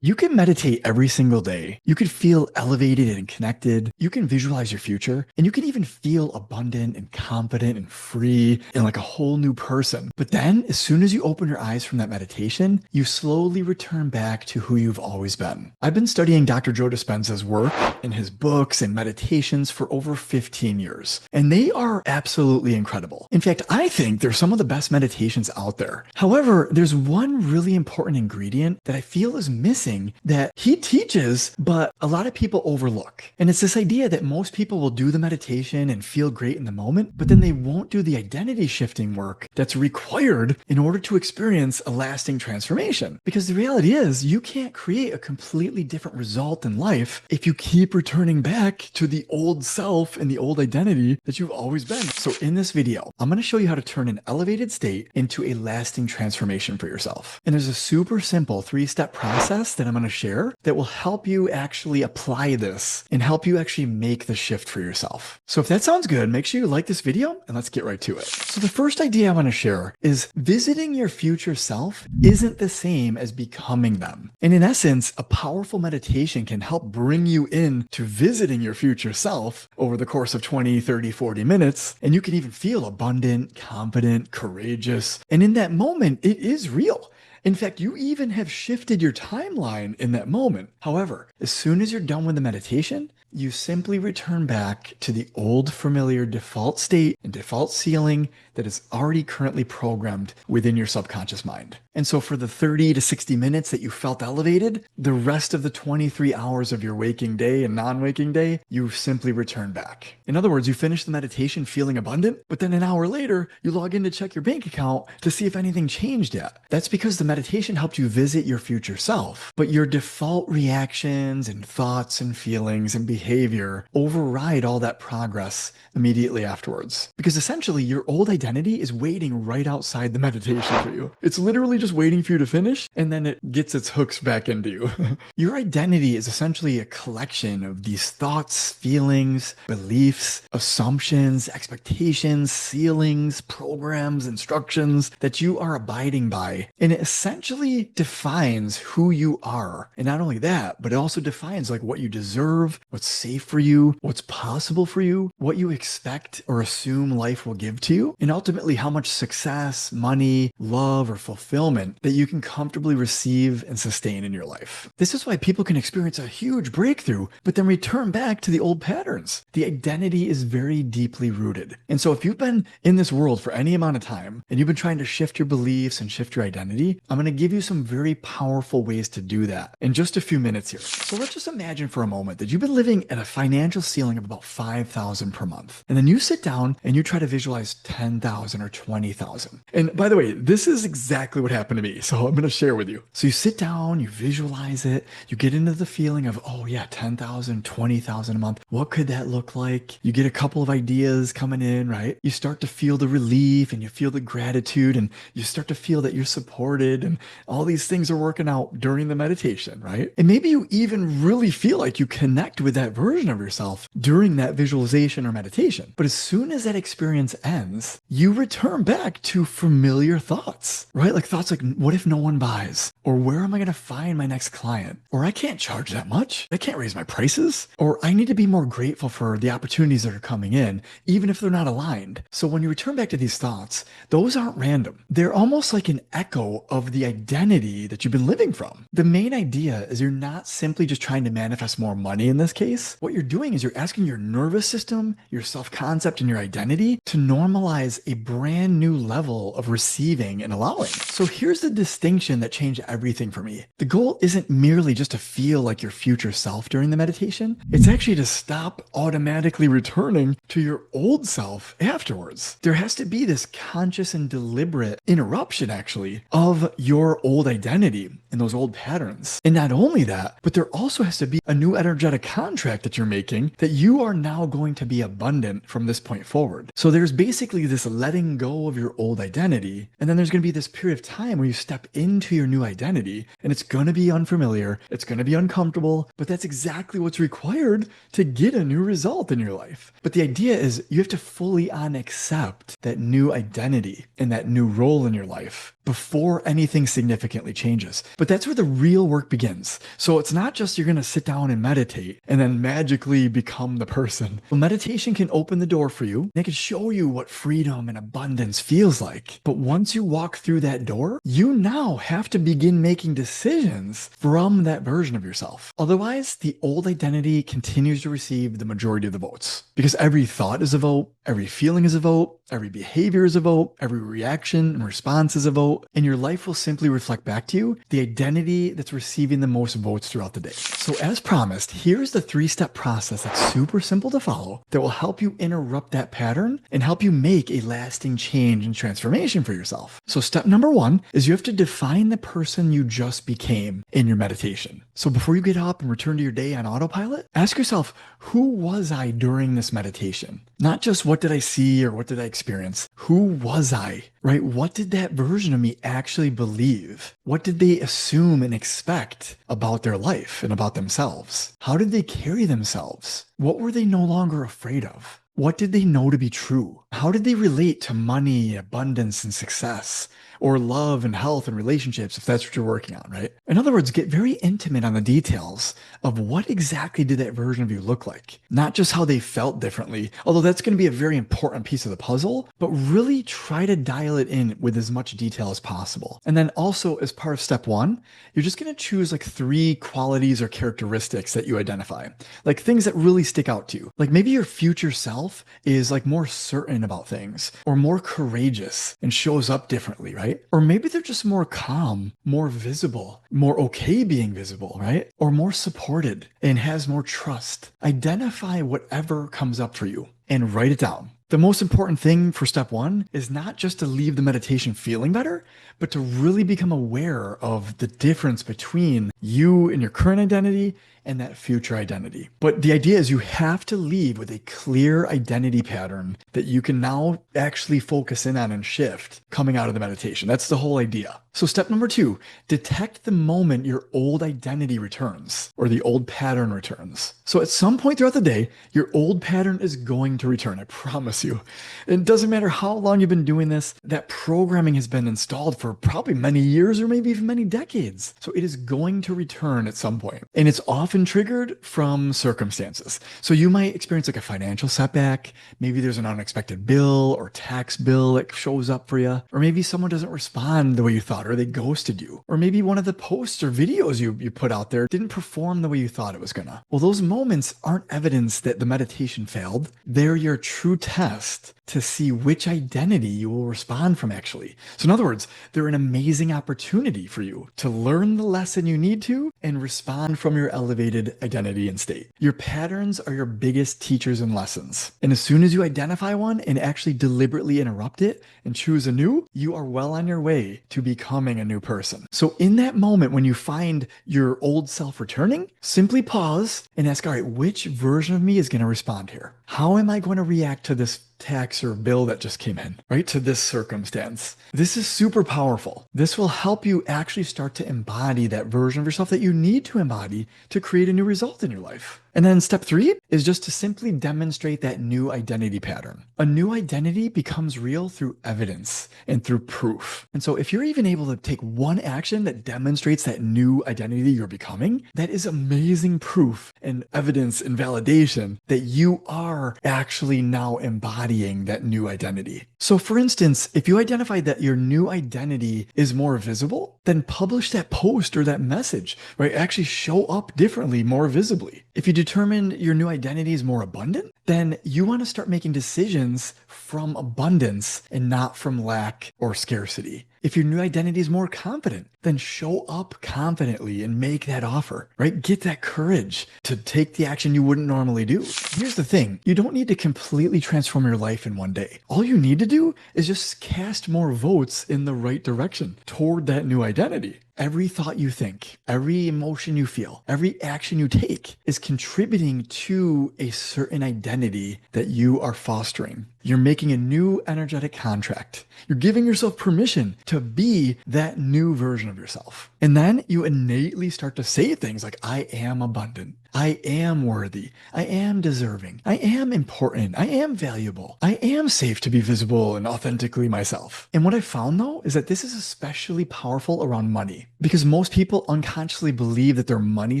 You can meditate every single day. You could feel elevated and connected. You can visualize your future, and you can even feel abundant and confident and free and like a whole new person. But then, as soon as you open your eyes from that meditation, you slowly return back to who you've always been. I've been studying Dr. Joe Dispenza's work in his books and meditations for over 15 years, and they are absolutely incredible. In fact, I think they're some of the best meditations out there. However, there's one really important ingredient that I feel is missing that he teaches, but a lot of people overlook. And it's this idea that most people will do the meditation and feel great in the moment, but then they won't do the identity shifting work that's required in order to experience a lasting transformation. Because the reality is, you can't create a completely different result in life if you keep returning back to the old self and the old identity that you've always been. So in this video, I'm going to show you how to turn an elevated state into a lasting transformation for yourself. And there's a super simple 3-step process that I'm going to share that will help you actually apply this and help you actually make the shift for yourself. So if that sounds good, make sure you like this video and let's get right to it. So the first idea I want to share is visiting your future self isn't the same as becoming them. And in essence, a powerful meditation can help bring you in to visiting your future self over the course of 20, 30, 40 minutes. And you can even feel abundant, confident, courageous. And in that moment, it is real. In fact, you even have shifted your timeline in that moment. However, as soon as you're done with the meditation, you simply return back to the old familiar default state and default ceiling that is already currently programmed within your subconscious mind. And so for the 30 to 60 minutes that you felt elevated, the rest of the 23 hours of your waking day and non-waking day, you simply return back. In other words, you finish the meditation feeling abundant, but then an hour later, you log in to check your bank account to see if anything changed yet. That's because the meditation helped you visit your future self, but your default reactions and thoughts and feelings and behavior override all that progress immediately afterwards. Because essentially, your old identity is waiting right outside the meditation for you. It's literally just waiting for you to finish, and then it gets its hooks back into you. Your identity is essentially a collection of these thoughts, feelings, beliefs, assumptions, expectations, ceilings, programs, instructions that you are abiding by. And it essentially defines who you are. And not only that, but it also defines like what you deserve, what's safe for you, what's possible for you, what you expect or assume life will give to you, and ultimately how much success, money, love, or fulfillment that you can comfortably receive and sustain in your life. This is why people can experience a huge breakthrough, but then return back to the old patterns. The identity is very deeply rooted. And so if you've been in this world for any amount of time and you've been trying to shift your beliefs and shift your identity, I'm going to give you some very powerful ways to do that in just a few minutes here. So let's just imagine for a moment that you've been living at a financial ceiling of about $5,000 per month. And then you sit down and you try to visualize $10,000 or $20,000. And by the way, this is exactly what happened to me. So I'm going to share with you. So you sit down, you visualize it, you get into the feeling of, oh yeah, $10,000, $20,000 a month. What could that look like? You get a couple of ideas coming in, right? You start to feel the relief and you feel the gratitude and you start to feel that you're supported and all these things are working out during the meditation, right? And maybe you even really feel like you connect with that version of yourself during that visualization or meditation. But as soon as that experience ends, you return back to familiar thoughts, right? Like thoughts like, what if no one buys? Or where am I going to find my next client? Or I can't charge that much. I can't raise my prices. Or I need to be more grateful for the opportunities that are coming in, even if they're not aligned. So when you return back to these thoughts, those aren't random. They're almost like an echo of the identity that you've been living from. The main idea is you're not simply just trying to manifest more money in this case. What you're doing is you're asking your nervous system, your self-concept, and your identity to normalize a brand new level of receiving and allowing. So here's the distinction that changed everything for me. The goal isn't merely just to feel like your future self during the meditation. It's actually to stop automatically returning to your old self afterwards. There has to be this conscious and deliberate interruption, actually, of your old identity and those old patterns. And not only that, but there also has to be a new energetic contract that you're making that you are now going to be abundant from this point forward. So there's basically this letting go of your old identity, and then there's going to be this period of time where you step into your new identity, and it's going to be unfamiliar, it's going to be uncomfortable, but that's exactly what's required to get a new result in your life. But the idea is you have to fully on accept that new identity and that new role in your life before anything significantly changes. But that's where the real work begins. So it's not just you're going to sit down and meditate and then magically become the person. Well, meditation can open the door for you. It can show you what freedom and abundance feels like. But once you walk through that door, you now have to begin making decisions from that version of yourself. Otherwise, the old identity continues to receive the majority of the votes, because every thought is a vote, every feeling is a vote, every behavior is a vote, every reaction and response is a vote, and your life will simply reflect back to you the identity that's receiving the most votes throughout the day. So as promised, here's the 3-step process that's super simple to follow that will help you interrupt that pattern and help you make a lasting change and transformation for yourself. So step number 1 is you have to define the person you just became in your meditation. So before you get up and return to your day on autopilot, ask yourself, who was I during this meditation? Not just what did I see or what did I experience? Who was I, right? What did that version of me actually believe? What did they assume and expect about their life and about themselves? How did they carry themselves? What were they no longer afraid of? What did they know to be true? How did they relate to money, abundance, and success? Or love and health and relationships, if that's what you're working on, right? In other words, get very intimate on the details of what exactly did that version of you look like. Not just how they felt differently, although that's going to be a very important piece of the puzzle, but really try to dial it in with as much detail as possible. And then also, as part of step 1, you're just going to choose like 3 qualities or characteristics that you identify, like things that really stick out to you. Like maybe your future self is like more certain about things or more courageous and shows up differently, right? Or maybe they're just more calm, more visible, more okay being visible, right? Or more supported and has more trust. Identify whatever comes up for you and write it down. The most important thing for step 1 is not just to leave the meditation feeling better, but to really become aware of the difference between you and your current identity and that future identity. But the idea is you have to leave with a clear identity pattern that you can now actually focus in on and shift coming out of the meditation. That's the whole idea. So step number 2, detect the moment your old identity returns or the old pattern returns. So at some point throughout the day, your old pattern is going to return. I promise you. It doesn't matter how long you've been doing this, that programming has been installed for probably many years or maybe even many decades. So it is going to return at some point. And it's often triggered from circumstances. So you might experience like a financial setback. Maybe there's an unexpected bill or tax bill that shows up for you. Or maybe someone doesn't respond the way you thought, or they ghosted you. Or maybe one of the posts or videos you put out there didn't perform the way you thought it was gonna. Well, those moments aren't evidence that the meditation failed. They're your true test to see which identity you will respond from actually. So in other words, they're an amazing opportunity for you to learn the lesson you need to and respond from your elevated identity and state. Your patterns are your biggest teachers and lessons. And as soon as you identify one and actually deliberately interrupt it and choose a new, you are well on your way to becoming a new person. So in that moment, when you find your old self returning, simply pause and ask, all right, which version of me is going to respond here? How am I going to react to this tax or bill that just came in, right? To this circumstance. This is super powerful. This will help you actually start to embody that version of yourself that you need to embody to create a new result in your life. And then step 3 is just to simply demonstrate that new identity pattern. A new identity becomes real through evidence and through proof. And so if you're even able to take one action that demonstrates that new identity you're becoming, that is amazing proof and evidence and validation that you are actually now embodying that new identity. So for instance, if you identify that your new identity is more visible, then publish that post or that message, right? Actually show up differently, more visibly. If you determine your new identity is more abundant, then you want to start making decisions from abundance and not from lack or scarcity. If your new identity is more confident, then show up confidently and make that offer, right? Get that courage to take the action you wouldn't normally do. Here's the thing. You don't need to completely transform your life in one day. All you need to do is just cast more votes in the right direction toward that new identity. Every thought you think, every emotion you feel, every action you take is contributing to a certain identity that you are fostering. You're making a new energetic contract. You're giving yourself permission to be that new version version of yourself. And then you innately start to say things like, I am abundant. I am worthy. I am deserving. I am important. I am valuable. I am safe to be visible and authentically myself. And what I found though is that this is especially powerful around money because most people unconsciously believe that their money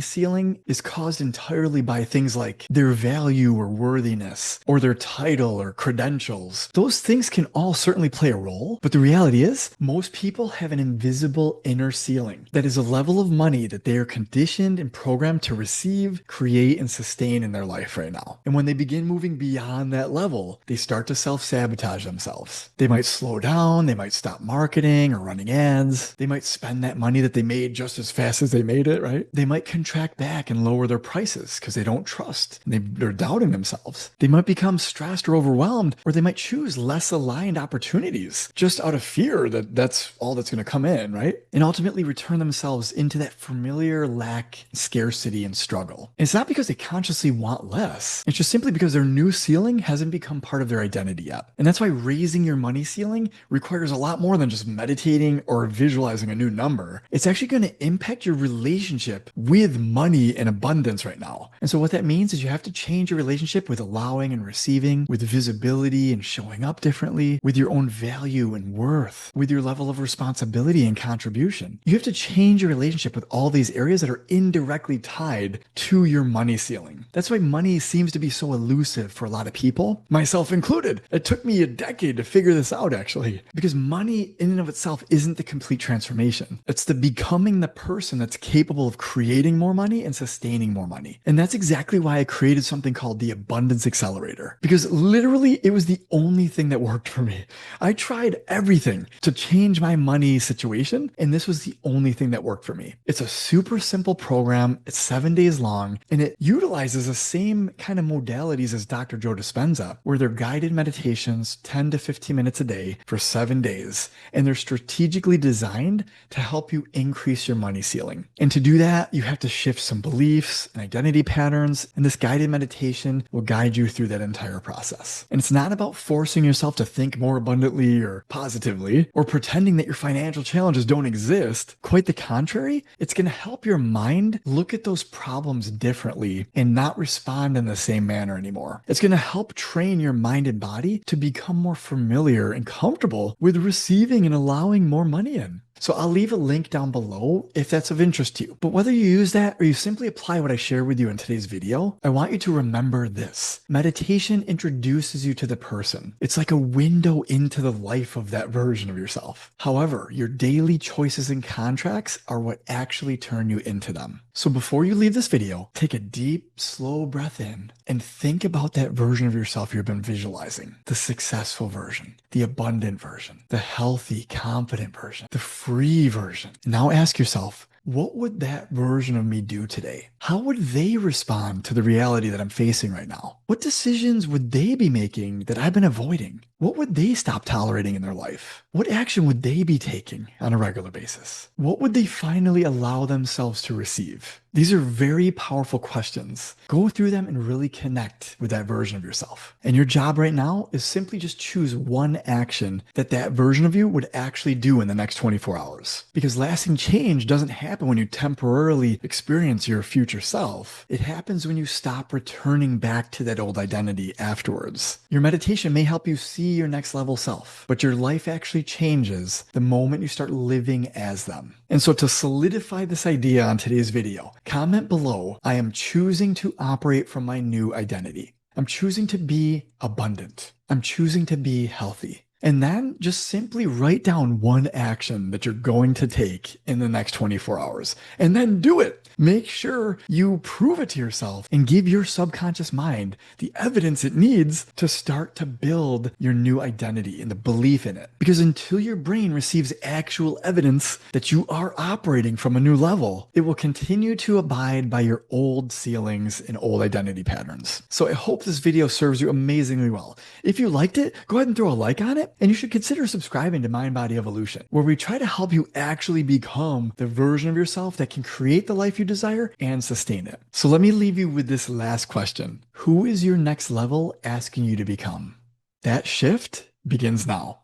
ceiling is caused entirely by things like their value or worthiness or their title or credentials. Those things can all certainly play a role, but the reality is most people have an invisible inner ceiling that is a level of money that they are conditioned and programmed to receive, create, and sustain in their life right now. And when they begin moving beyond that level, they start to self-sabotage themselves. They might slow down, they might stop marketing or running ads, they might spend that money that they made just as fast as they made it, right? They might contract back and lower their prices because they don't trust. They're doubting themselves. They might become stressed or overwhelmed, or they might choose less aligned opportunities just out of fear that that's all that's going to come in, right? And ultimately return themselves into that familiar lack, scarcity, and struggle. And it's not because they consciously want less. It's just simply because their new ceiling hasn't become part of their identity yet. And that's why raising your money ceiling requires a lot more than just meditating or visualizing a new number. It's actually going to impact your relationship with money and abundance right now. And so what that means is you have to change your relationship with allowing and receiving, with visibility and showing up differently, with your own value and worth, with your level of responsibility and contribution. You have to change your relationship with all these areas that are indirectly tied to your money ceiling. That's why money seems to be so elusive for a lot of people, myself included. It took me a decade to figure this out, actually, because money in and of itself isn't the complete transformation. It's the becoming the person that's capable of creating more money and sustaining more money. And that's exactly why I created something called the Abundance Accelerator, because literally it was the only thing that worked for me. I tried everything to change my money situation, and this was the only thing that worked for me. It's a super simple program. It's 7 days long, and it utilizes the same kind of modalities as Dr. Joe Dispenza, where they're guided meditations 10 to 15 minutes a day for 7 days, and they're strategically designed to help you increase your money ceiling. And to do that, you have to shift some beliefs and identity patterns, and this guided meditation will guide you through that entire process. And it's not about forcing yourself to think more abundantly or positively, or pretending that your financial challenges don't exist. Quite the contrary, it's going to help your mind look at those problems differently and not respond in the same manner anymore. It's going to help train your mind and body to become more familiar and comfortable with receiving and allowing more money in. So I'll leave a link down below if that's of interest to you. But whether you use that or you simply apply what I share with you in today's video, I want you to remember this. Meditation introduces you to the person. It's like a window into the life of that version of yourself. However, your daily choices and contracts are what actually turn you into them. So before you leave this video, take a deep, slow breath in and think about that version of yourself you've been visualizing. The successful version, the abundant version, the healthy, confident version, the free version. Now ask yourself, what would that version of me do today? How would they respond to the reality that I'm facing right now? What decisions would they be making that I've been avoiding? What would they stop tolerating in their life? What action would they be taking on a regular basis? What would they finally allow themselves to receive? These are very powerful questions. Go through them and really connect with that version of yourself. And your job right now is simply just choose one action that that version of you would actually do in the next 24 hours. Because lasting change doesn't happen when you temporarily experience your future self. It happens when you stop returning back to that old identity afterwards. Your meditation may help you see your next level self, but your life actually changes the moment you start living as them. And so to solidify this idea on today's video, comment below, I am choosing to operate from my new identity. I'm choosing to be abundant. I'm choosing to be healthy. And then just simply write down one action that you're going to take in the next 24 hours and then do it. Make sure you prove it to yourself and give your subconscious mind the evidence it needs to start to build your new identity and the belief in it. Because until your brain receives actual evidence that you are operating from a new level, it will continue to abide by your old ceilings and old identity patterns. So I hope this video serves you amazingly well. If you liked it, go ahead and throw a like on it. And you should consider subscribing to Mind Body Evolution, where we try to help you actually become the version of yourself that can create the life you desire and sustain it. So let me leave you with this last question. Who is your next level asking you to become? That shift begins now.